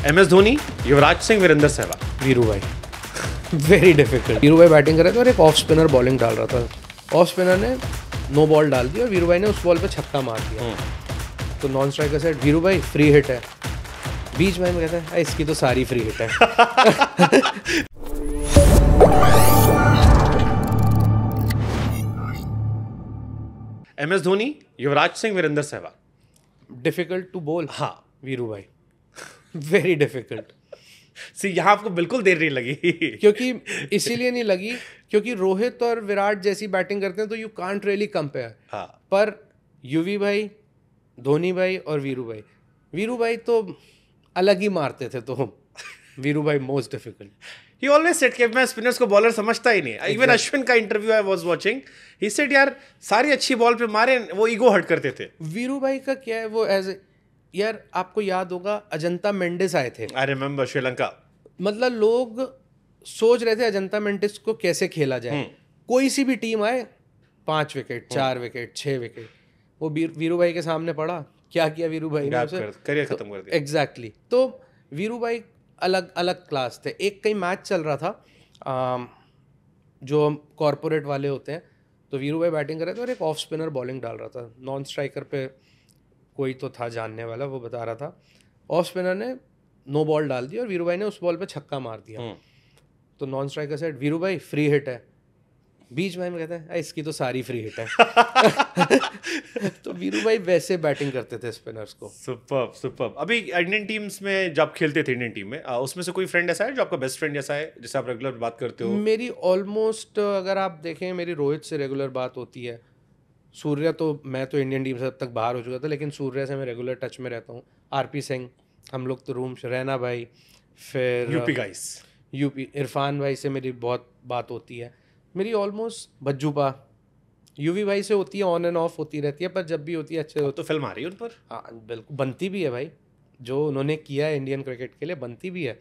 MS Dhoni, Yuvraj Singh, Virender Sehwag. Veeru भाई very difficult. Veeru भाई batting कर रहे थे और एक ऑफ स्पिनर बॉलिंग डाल रहा था। ऑफ स्पिनर ने नो बॉल डाल दी और वीरू भाई ने उस बॉल पे छक्का मार दिया। तो नॉन स्ट्राइकर सेड वीरू भाई फ्री हिट है। बीच में कहता है इसकी तो सारी फ्री हिट है। MS Dhoni, Yuvraj Singh, Virender Sehwag. Difficult to बोल। हाँ, वीरू भाई वेरी डिफिकल्ट। यहाँ आपको बिल्कुल देर नहीं लगी। क्योंकि इसीलिए नहीं लगी क्योंकि रोहित और विराट जैसी बैटिंग करते हैं तो यू कांट रियली कंपेयर। हाँ। पर युवी भाई, धोनी भाई और वीरू भाई तो अलग ही मारते थे। तो वीरू भाई most difficult. He always said कि मैं स्पिनर्स को बॉलर समझता ही नहीं। इवन अश्विन का interview I was watching, he said यार सारी अच्छी बॉल पे मारे, वो ईगो हर्ट करते थे। वीरू भाई का क्या है वो यार आपको याद होगा अजंता मेंडिस आए थे। I remember Sri Lanka. मतलब लोग सोच रहे थे अजंता मेंडिस को कैसे खेला जाए। कोई सी भी टीम आए 5 विकेट 4 विकेट 6 विकेट, वो वीरू भाई के सामने पड़ा। क्या किया वीरू भाई ने? करियर खत्म कर दिया। एग्जैक्टली। तो वीरू भाई अलग अलग क्लास थे। एक कहीं मैच चल रहा था जो कॉरपोरेट वाले होते हैं, तो वीरू भाई बैटिंग कर रहे थे और एक ऑफ स्पिनर बॉलिंग डाल रहा था। नॉन स्ट्राइकर पे कोई तो था जानने वाला, वो बता रहा था। ऑफ स्पिनर ने नो बॉल डाल दी और वीरू भाई ने उस बॉल पे छक्का मार दिया। तो नॉन स्ट्राइकर सेड वीरू भाई फ्री हिट है। बीच में कहता है इसकी तो सारी फ्री हिट है। तो वीरू भाई वैसे बैटिंग करते थे स्पिनर्स को। Superb superb. अभी इंडियन टीम्स में जब खेलते थे इंडियन टीम में, उसमें से कोई फ्रेंड ऐसा है जो आपका बेस्ट फ्रेंड जैसा है, जिससे आप रेगुलर बात करते हो? मेरी ऑलमोस्ट अगर आप देखें मेरी रोहित से रेगुलर बात होती है। सूर्या तो मैं तो इंडियन टीम से अब तक बाहर हो चुका था, लेकिन सूर्या से मैं रेगुलर टच में रहता हूँ। RP सिंह, हम लोग तो रूम, रैना भाई, फिर यूपी गाइस, यूपी इरफान भाई से मेरी बहुत बात होती है। मेरी ऑलमोस्ट भज्जूपा यूवी भाई से होती है, ऑन एंड ऑफ होती रहती है, पर जब भी होती है अच्छे होती। तो फिल्म आ रही है उन पर? हाँ बिल्कुल, बनती भी है भाई। जो उन्होंने किया है इंडियन क्रिकेट के लिए बनती भी है।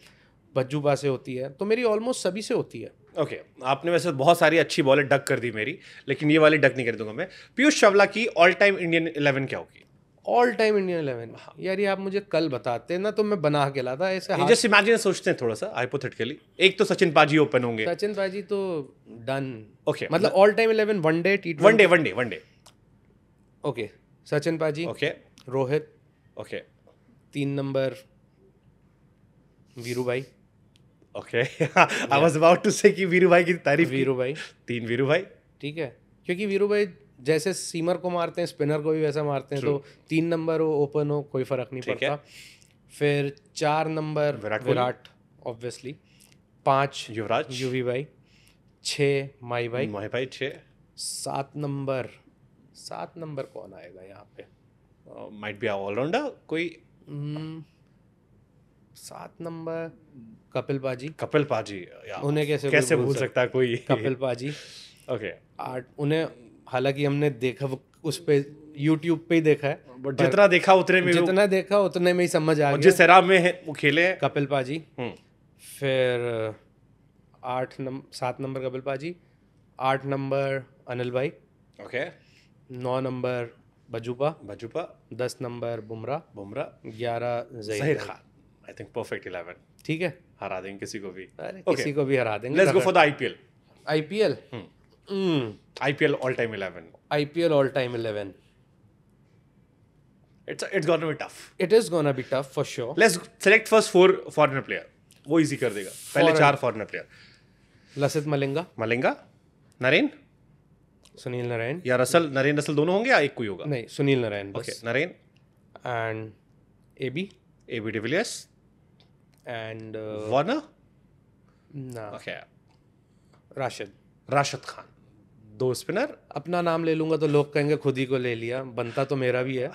भज्जूपा से होती है, तो मेरी ऑलमोस्ट सभी से होती है। ओके, आपने वैसे बहुत सारी अच्छी बॉलें डक कर दी मेरी, लेकिन ये वाली डक नहीं कर दूंगा मैं। पीयूष चावला की ऑल टाइम इंडियन 11 क्या होगी? ऑल टाइम इंडियन 11 यार, ये आप मुझे कल बताते ना तो मैं बना के लाता ऐसे। जस्ट इमेजिन, सोचते हैं थोड़ा सा हाइपोथेटिकली। एक तो सचिन पाजी ओपन होंगे। सचिन पाजी तो डन। ओके, मतलब all time 11 one day one day. Okay, Sachin paaji. Okay, Rohit. Okay, 3 number Viru bhai. Okay, I was about to say कि वीरू भाई की तारीफ। वीरू भाई 3 वीरू भाई, ठीक है, क्योंकि वीरू भाई जैसे सीमर को मारते हैं स्पिनर को भी वैसा मारते हैं। तो 3 नंबर हो, ओपन हो, कोई फर्क नहीं पड़ता। फिर 4 नंबर विराट ऑब्वियसली, 5 युवराज यूवी भाई, 6 माही भाई 6। 7 नंबर कौन आएगा यहाँ पे? माइट बी ऑलराउंडर कोई। 7 नंबर कपिल पाजी। उन्हें कैसे भूल सकता है कोई? कपिल पाजी। ओके, 8 उन्हें, हालांकि हमने देखा उस पे यूट्यूब पे ही देखा है, बट जितना देखा उतने में ही समझ आ गया। जिस एरा में है वो खेले हैं। कपिल पाजी। फिर 7 नंबर कपिल पाजी, 8 number Anil bhai. Okay, 9 number Bhajjupa, 10 number Bumrah, 11 Zaheer Khan. I think perfect 11। ठीक है, हरा देंगे किसी को भी। किसी को भी हरा देंगे। Let's go for the IPL। IPL all time 11। IPL all time 11। It's gonna be tough. It is gonna be tough for sure. Let's select first 4 foreigner player. वो इजी कर देगा। पहले 4 foreigner player। लसित मलिंगा, नरेन, सुनील नारायण या नरेन रसल दोनों होंगे या एक कोई होगा? नहीं, सुनील नारायण बस। Okay, Narine and AB de Villiers and Warner. ना, ओके, राशिद खान। 2 स्पिनर। अपना नाम ले लूंगा तो लोग कहेंगे खुद ही को ले लिया, बनता तो मेरा भी है।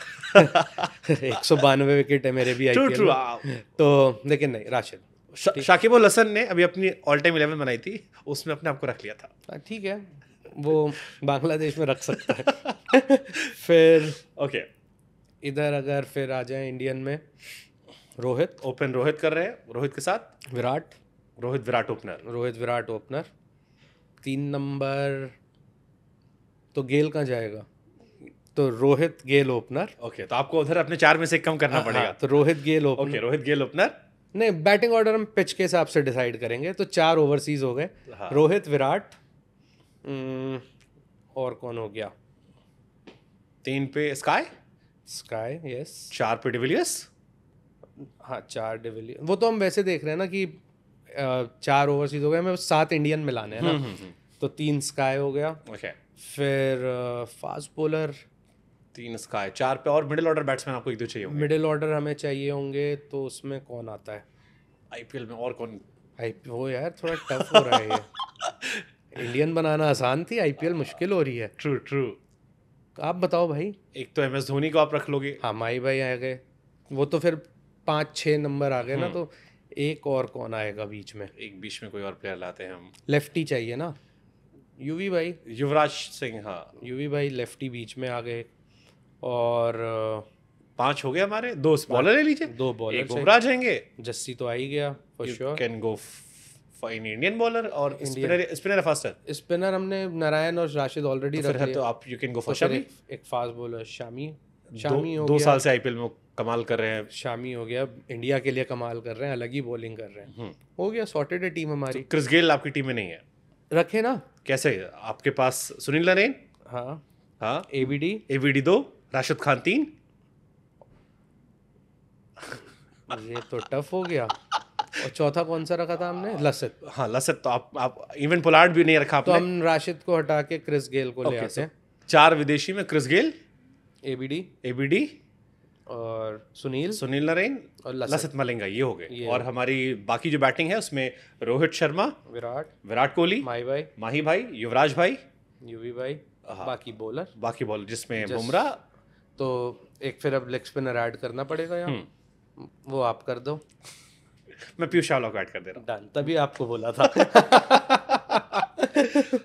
192 विकेट है मेरे भी IPL में। तो लेकिन नहीं, राशिद। शाकिब अल हसन ने अभी अपनी ऑल टाइम 11 बनाई थी, उसमें अपने आप को रख लिया था। ठीक है, वो बांग्लादेश में रख सकता है। फिर ओके, इधर अगर फिर आ जाए इंडियन में, रोहित कर रहे हैं। रोहित के साथ विराट ओपनर। 3 नंबर तो गेल कहाँ जाएगा? तो रोहित गेल ओपनर। ओके, तो आपको उधर अपने 4 में से कम करना पड़ेगा। तो रोहित गेल ओपनर। ओके, रोहित गेल ओपनर। नहीं, बैटिंग ऑर्डर हम पिच के हिसाब से डिसाइड करेंगे। तो 4 ओवरसीज हो गए। हाँ। रोहित, विराट, और कौन हो गया? 3 पे स्काई, स्काई, यस। 4 पे डिविलियर्स। हाँ, 4 डिविलियर। वो तो हम वैसे देख रहे हैं ना कि 4 ओवरसीज हो गए, हमें 7 इंडियन मिलाने हैं ना। तो 3 स्काई हो गया। ओके, फिर फास्ट बॉलर 3 स्काई, 4 पे और मिडिल ऑर्डर बैट्समैन आपको 1-2 चाहिए होंगे। मिडिल ऑर्डर हमें चाहिए होंगे, तो उसमें कौन आता है? आईपीएल में और कौन? वो यार थोड़ा टफ हो रहा है ये। इंडियन बनाना आसान थी, आईपीएल मुश्किल हो रही है। True true. आप बताओ भाई। एक तो एमएस धोनी को आप रख लोगे। हाँ, माही भाई आ गए, वो तो फिर 5-6 नंबर आ गए ना। तो एक और कौन आएगा बीच में? एक बीच में कोई और प्लेयर लाते हैं हम। लेफ्टी चाहिए ना, यूवी भाई। युवराज सिंह, हाँ। यूवी भाई लेफ्टी बीच में आ गए। और 5 हो गए हमारे। 2 बॉलर ले लीजिए। 2 बॉलर एक बुमराह जाएंगे। जस्सी तो आ ही गया for sure. Can go for in Indian bowler और स्पिनर फास्टर। स्पिनर हमने नारायण और राशिद ऑलरेडी रख फिर लिया। तो आप यू कैन गो फॉर तो फिर शमी। एक फास्ट बॉलर शामी हो 2 गया। साल से आईपीएल में कमाल कर रहे हैं। शामी हो गया, इंडिया के लिए कमाल कर रहे हैं, अलग ही बॉलिंग कर रहे हैं। हो गया, सॉर्टेड है टीम हमारी। क्रिस गेल आपकी टीम में नहीं है? रखे ना। कैसे? आपके पास सुनील नरेन, हाँ, हाँ, एबीडी 2, राशिद खान 3। ये तो टफ हो गया। और चौथा कौन सा रखा था हमने? लसित। हाँ, लसित तो आप इवन पोलार्ड भी नहीं रखा तो आपने। हम राशिद को हटा के क्रिस गेल को ले आते हैं। 4 विदेशी में क्रिस गेल, एबीडी और सुनील नरेन और लसित मलिंगा, ये हो गए। और हमारी बाकी जो बैटिंग है उसमें रोहित शर्मा, विराट कोहली, माही भाई, युवराज भाई, यूवी भाई, बाकी बॉलर जिसमें बुमराह। तो एक फिर अब लेग स्पिनर ऐड करना पड़ेगा यहाँ। वो आप कर दो। मैं पीयूष चावला को ऐड कर दे रहा हूँ। डन, तभी आपको बोला था।